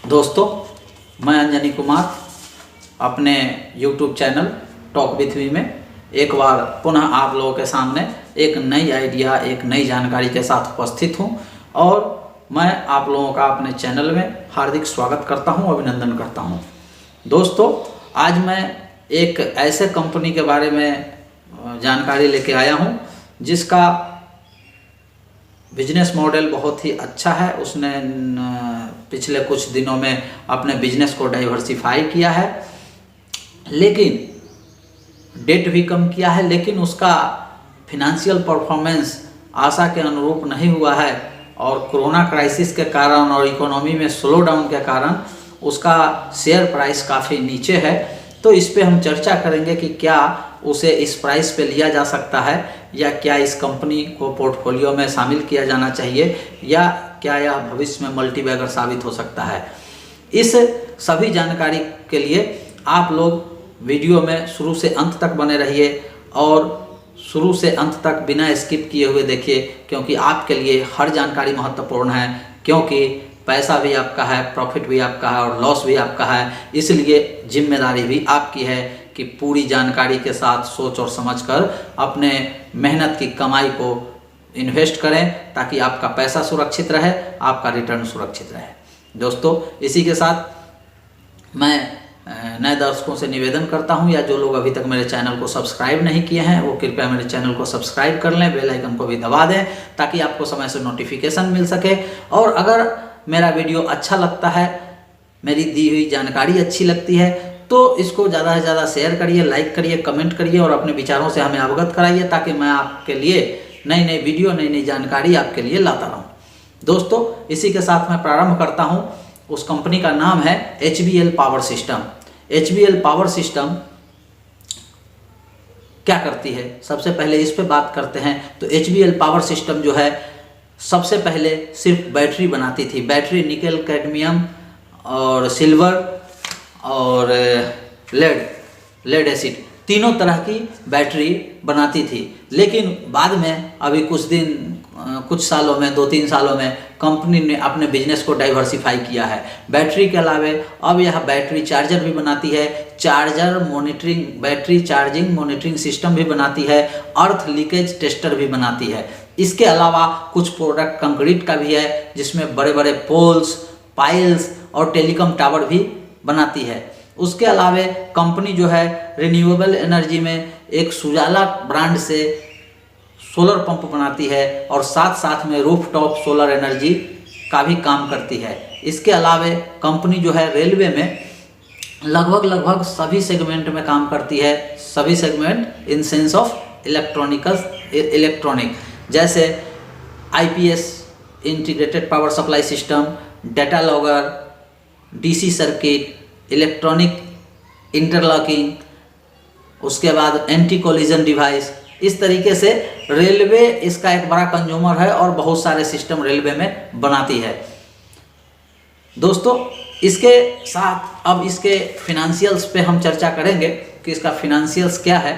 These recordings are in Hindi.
दोस्तों, मैं अंजनी कुमार अपने YouTube channel talk with me में एक बार पुनः आप लोगों के सामने एक नई आइडिया, एक नई जानकारी के साथ उपस्थित हूं और मैं आप लोगों का अपने चैनल में हार्दिक स्वागत करता हूं, अभिनंदन करता हूं। दोस्तों, आज मैं एक ऐसे कंपनी के बारे में जानकारी लेके आया हूं जिसका बिजनेस मॉडल बहुत ही अच्छा है। उसने पिछले कुछ दिनों में अपने बिजनेस को डाइवर्सिफाई किया है, लेकिन डेट भी कम किया है, लेकिन उसका फिनेंशियल परफॉर्मेंस आशा के अनुरूप नहीं हुआ है और कोरोना क्राइसिस के कारण और इकोनॉमी में स्लो डाउन के कारण उसका शेयर प्राइस काफ़ी नीचे है। तो इस पे हम चर्चा करेंगे कि क्या उसे इस प्राइस पे लिया जा सकता है या क्या इस कंपनी को पोर्टफोलियो में शामिल किया जाना चाहिए या क्या यह भविष्य में मल्टीबैगर साबित हो सकता है। इस सभी जानकारी के लिए आप लोग वीडियो में शुरू से अंत तक बने रहिए और शुरू से अंत तक बिना स्किप किए हुए देखिए, क्योंकि आपके लिए हर जानकारी महत्वपूर्ण है। क्योंकि पैसा भी आपका है, प्रॉफिट भी आपका है और लॉस भी आपका है, इसलिए जिम्मेदारी भी आपकी है कि पूरी जानकारी के साथ सोच और समझकर अपने मेहनत की कमाई को इन्वेस्ट करें ताकि आपका पैसा सुरक्षित रहे, आपका रिटर्न सुरक्षित रहे। दोस्तों, इसी के साथ मैं नए दर्शकों से निवेदन करता हूं या जो लोग अभी तक मेरे चैनल को सब्सक्राइब नहीं किए हैं वो कृपया मेरे चैनल को सब्सक्राइब कर लें, बेल आइकन को भी दबा दें ताकि आपको समय से नोटिफिकेशन मिल सके। और अगर मेरा वीडियो अच्छा लगता है, मेरी दी हुई जानकारी अच्छी लगती है, तो इसको ज़्यादा से ज़्यादा शेयर करिए, लाइक करिए, कमेंट करिए और अपने विचारों से हमें अवगत कराइए ताकि मैं आपके लिए नई नई वीडियो, नई नई जानकारी आपके लिए लाता रहूं। दोस्तों, इसी के साथ मैं प्रारंभ करता हूं। उस कंपनी का नाम है HBL power system. HBL power system क्या करती है, सबसे पहले इस पे बात करते हैं। तो HBL पावर सिस्टम जो है, सबसे पहले सिर्फ बैटरी बनाती थी। बैटरी निकेल, कैडमियम और सिल्वर और लेड एसिड, तीनों तरह की बैटरी बनाती थी। लेकिन बाद में अभी कुछ सालों में, 2-3 सालों में कंपनी ने अपने बिजनेस को डाइवर्सिफाई किया है। बैटरी के अलावे अब यह बैटरी चार्जर भी बनाती है, बैटरी चार्जिंग मॉनिटरिंग सिस्टम भी बनाती है, अर्थ लीकेज टेस्टर भी बनाती है। इसके अलावा कुछ प्रोडक्ट कंक्रीट का भी है जिसमें बड़े बड़े पोल्स, पाइल्स और टेलीकॉम टावर भी बनाती है। उसके अलावे कंपनी जो है रिन्यूएबल एनर्जी में एक सुजाला ब्रांड से सोलर पंप बनाती है और साथ साथ में रूफटॉप सोलर एनर्जी का भी काम करती है। इसके अलावे कंपनी जो है रेलवे में लगभग सभी सेगमेंट में काम करती है। सभी segment in sense of electronic, जैसे IPS integrated power supply system, data logger, DC circuit, electronic interlocking, उसके बाद एंटी कोलिजन डिवाइस। इस तरीके से रेलवे इसका एक बड़ा कंज्यूमर है और बहुत सारे सिस्टम रेलवे में बनाती है। दोस्तों, इसके साथ अब इसके फिनेंशियल्स पे हम चर्चा करेंगे कि इसका फिनेंशियल्स क्या है।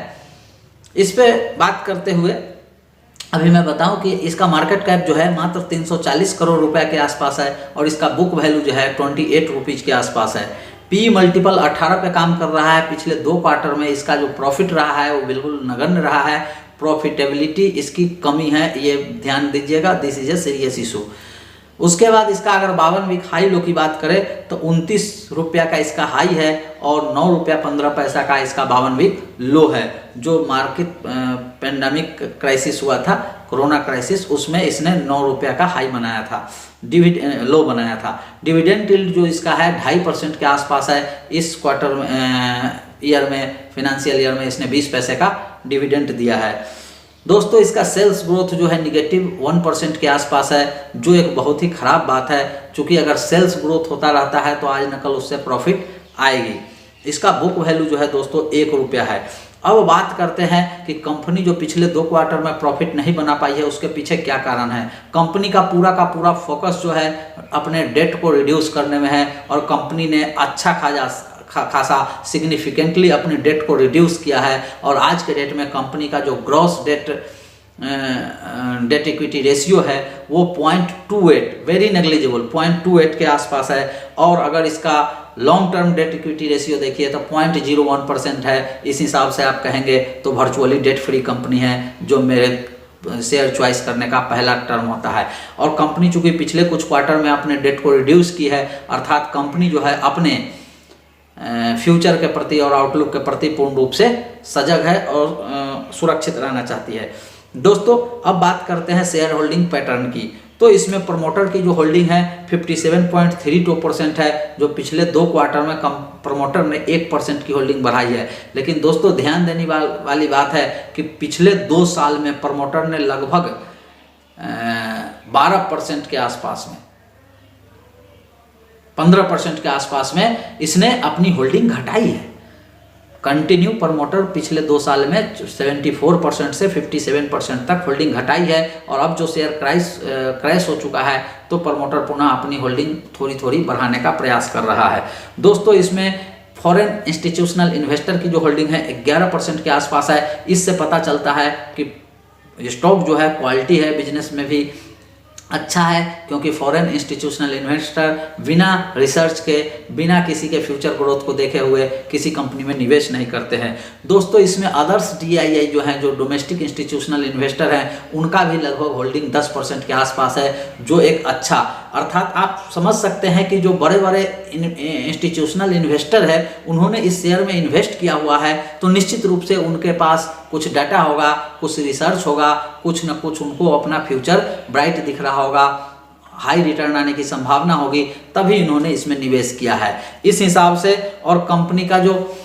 इस पे बात करते हुए अभी मैं बताऊं कि इसका मार्केट कैप जो है मात्र 340 करोड़ रुपए के आसपास है और इसका बुक वैल्यू जो है 28 रुपीज़ के आसपास है। P मल्टीपल 18 पे काम कर रहा है। पिछले 2 क्वार्टर में इसका जो प्रॉफिट रहा है वो बिल्कुल नगण्य रहा है। प्रॉफिटेबिलिटी इसकी कमी है, ये ध्यान दीजिएगा, this is a serious issue. उसके बाद इसका अगर 52 वीक हाई लो की बात करें तो 29 रुपया का इसका हाई है और 9 रुपया 15 पैसा का इसका 52 वीक लो है। जो मार्केट पेंडेमिक क्राइसिस हुआ था, कोरोना क्राइसिस, उसमें इसने 9 रुपया का हाई बनाया था, लो बनाया था। डिविडेंड यील्ड जो इसका है 2.5% के आसपास है। इस क्वार्टर में फिनेंशियल ईयर में इसने 20 पैसे का डिविडेंड दिया है। दोस्तों, इसका सेल्स ग्रोथ जो है -1% के आसपास है, जो एक बहुत ही खराब बात है, क्योंकि अगर सेल्स ग्रोथ होता रहता है तो आज न कल उससे प्रॉफिट आएगी। इसका बुक वैल्यू जो है दोस्तों 1 रुपया है। अब बात करते हैं कि कंपनी जो पिछले 2 क्वार्टर में प्रॉफिट नहीं बना पाई है उसके पीछे क्या कारण है। कंपनी का पूरा फोकस जो है अपने डेट को रिड्यूस करने में है और कंपनी ने अच्छा खासा सिग्निफिकेंटली अपने डेट को रिड्यूस किया है और आज के डेट में कंपनी का जो gross debt debt equity ratio है वो 0.28, वेरी नेग्लिजिबल, 0.28 के आसपास है। और अगर इसका long term debt equity ratio देखिए तो 0.01% है। इस हिसाब से आप कहेंगे तो वर्चुअली डेट फ्री कंपनी है, जो मेरे शेयर चॉइस करने का पहला टर्म होता है। और कंपनी चूंकि पिछले कुछ क्वार्टर में अपने डेट को रिड्यूस की है, अर्थात कंपनी जो है अपने फ्यूचर के प्रति और आउटलुक के प्रति पूर्ण रूप से सजग है और सुरक्षित रहना चाहती है। दोस्तों अब बात करते हैं शेयर होल्डिंग पैटर्न की। तो इसमें प्रमोटर की जो होल्डिंग है 57.32% है, जो पिछले 2 क्वार्टर में प्रमोटर ने 1% की होल्डिंग बढ़ाई है। लेकिन दोस्तों ध्यान देने वाली बात है कि पिछले 2 साल में प्रमोटर ने लगभग 12% के आसपास में, 15% के आसपास में इसने अपनी होल्डिंग घटाई है। कंटिन्यू प्रमोटर पिछले 2 साल में 74% से 57% तक होल्डिंग घटाई है। और अब जो शेयर क्रैश हो चुका है तो प्रमोटर पुनः अपनी होल्डिंग थोड़ी थोड़ी बढ़ाने का प्रयास कर रहा है। दोस्तों इसमें फॉरेन इंस्टीट्यूशनल इन्वेस्टर की जो होल्डिंग है 11% के आसपास है। इससे पता चलता है कि स्टॉक जो है क्वालिटी है, बिजनेस में भी अच्छा है, क्योंकि फॉरेन इंस्टीट्यूशनल इन्वेस्टर बिना रिसर्च के, बिना किसी के फ्यूचर ग्रोथ को देखे हुए किसी कंपनी में निवेश नहीं करते हैं। दोस्तों इसमें अदर्स DII जो हैं, जो डोमेस्टिक इंस्टीट्यूशनल इन्वेस्टर हैं, उनका भी लगभग होल्डिंग 10% के आसपास है, जो एक अच्छा, अर्थात आप समझ सकते हैं कि जो बड़े बड़े इंस्टीट्यूशनल इन्वेस्टर है उन्होंने इस शेयर में इन्वेस्ट किया हुआ है, तो निश्चित रूप से उनके पास कुछ डाटा होगा, कुछ रिसर्च होगा, कुछ न कुछ उनको अपना फ्यूचर ब्राइट दिख रहा होगा, हाई रिटर्न आने की संभावना होगी, तभी इन्होंने इसमें निवेश किया है। इस हिसाब से और कंपनी का जो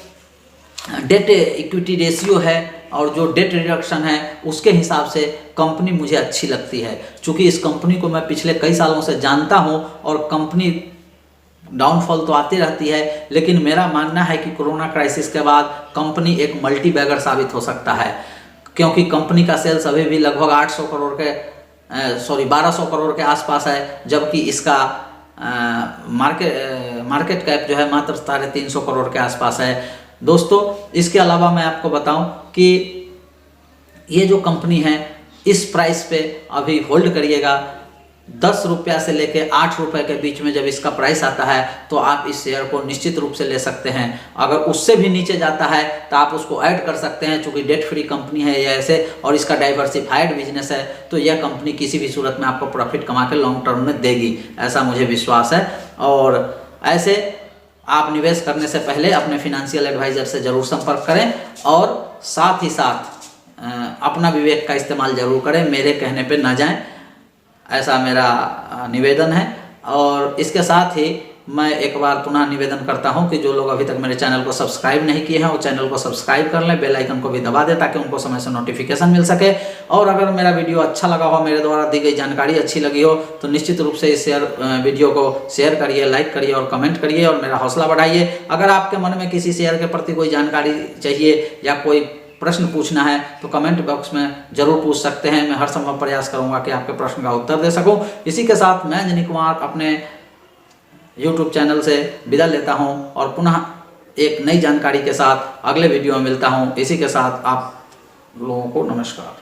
डेट इक्विटी रेशियो है और जो डेट रिडक्शन है उसके हिसाब से कंपनी मुझे अच्छी लगती है। चूँकि इस कंपनी को मैं पिछले कई सालों से जानता हूँ और कंपनी डाउनफॉल तो आती रहती है, लेकिन मेरा मानना है कि कोरोना क्राइसिस के बाद कंपनी एक मल्टी बैगर साबित हो सकता है, क्योंकि कंपनी का सेल्स अभी भी लगभग 1200 करोड़ के आसपास है, जबकि इसका मार्केट कैप जो है मात्र 350 करोड़ के आसपास है। दोस्तों इसके अलावा मैं आपको बताऊं कि ये जो कंपनी है इस प्राइस पे अभी होल्ड करिएगा। 10 रुपया से लेके 8 रुपये के बीच में जब इसका प्राइस आता है तो आप इस शेयर को निश्चित रूप से ले सकते हैं। अगर उससे भी नीचे जाता है तो आप उसको ऐड कर सकते हैं, चूँकि डेट फ्री कंपनी है ये ऐसे और इसका डाइवर्सिफाइड बिजनेस है, तो यह कंपनी किसी भी सूरत में आपको प्रॉफिट कमा के लॉन्ग टर्म में देगी, ऐसा मुझे विश्वास है। और ऐसे आप निवेश करने से पहले अपने फिनेंशियल एडवाइजर से ज़रूर संपर्क करें और साथ ही साथ अपना विवेक का इस्तेमाल ज़रूर करें, मेरे कहने पे ना जाएं, ऐसा मेरा निवेदन है। और इसके साथ ही मैं एक बार पुनः निवेदन करता हूं कि जो लोग अभी तक मेरे चैनल को सब्सक्राइब नहीं किए हैं वो चैनल को सब्सक्राइब कर लें, बेल आइकन को भी दबा दें ताकि उनको समय से नोटिफिकेशन मिल सके। और अगर मेरा वीडियो अच्छा लगा हो, मेरे द्वारा दी गई जानकारी अच्छी लगी हो, तो निश्चित रूप से इस वीडियो को शेयर करिए, लाइक करिए और कमेंट करिए और मेरा हौसला बढ़ाइए। अगर आपके मन में किसी शेयर के प्रति कोई जानकारी चाहिए या कोई प्रश्न पूछना है तो कमेंट बॉक्स में जरूर पूछ सकते हैं, मैं हर संभव प्रयास करूंगा कि आपके प्रश्न का उत्तर दे सकूं। इसी के साथ मैं अंजनी कुमार अपने YouTube चैनल से विदा लेता हूं और पुनः एक नई जानकारी के साथ अगले वीडियो में मिलता हूं। इसी के साथ आप लोगों को नमस्कार।